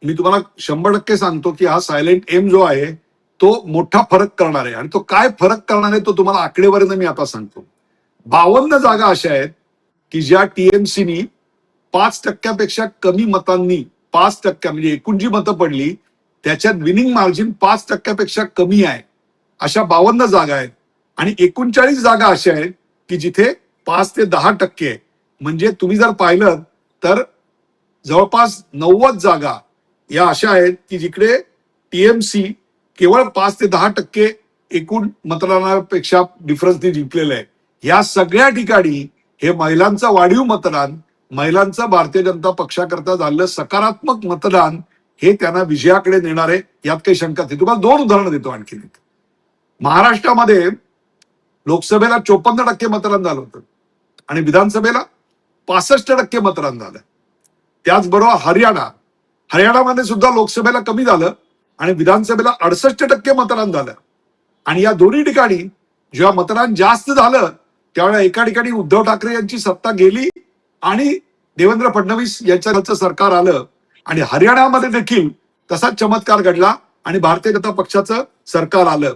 मी तुम्हाला 100% सांगतो की हा सायलेंट एम जो आहे तो मोठा फरक करणार आहे. आणि तो काय फरक करणार आहे तो तुम्हाला आकडेवारीनं मी आता सांगतो. 52 जागा अशा आहेत की ज्या टीएमसीनी 5% कमी मतांनी, 5% म्हणजे एकूण जी मतं पडली त्याच्यात विनिंग मार्जिन 5% कमी आहे. अशा 52 जागा आहेत. आणि 39 जागा अशा आहेत की जिथे 5 ते 10% आहे. म्हणजे तुम्ही जर पाहिलं तर जवळपास 90 जागा या अशा आहेत की जिकडे टीएमसी केवळ 5 ते 10% एकूण मतदानापेक्षा डिफरन्सने जिंकलेलं आहे. या सगळ्या ठिकाणी हे महिलांचं वाढीव मतदान, महिलांचं भारतीय जनता पक्षाकरता झालेलं सकारात्मक मतदान हे त्यांना विजयाकडे नेणार आहे, यात काही शंकाच नाही. तुम्हाला 2 उदाहरणं देतो आणखी. महाराष्ट्रामध्ये लोकसभेला 54% मतदान झालं होतं आणि विधानसभेला 65% मतदान झालं. त्याचबरोबर हरियाणामध्ये सुद्धा लोकसभेला कमी झालं आणि विधानसभेला 68% मतदान झालं. आणि या दोन्ही ठिकाणी जेव्हा मतदान जास्त झालं त्यावेळेला एका ठिकाणी उद्धव ठाकरे यांची सत्ता गेली आणि देवेंद्र फडणवीस यांचं सरकार आलं. आणि हरियाणामध्ये देखील तसाच चमत्कार घडला आणि भारतीय जनता पक्षाचं सरकार आलं.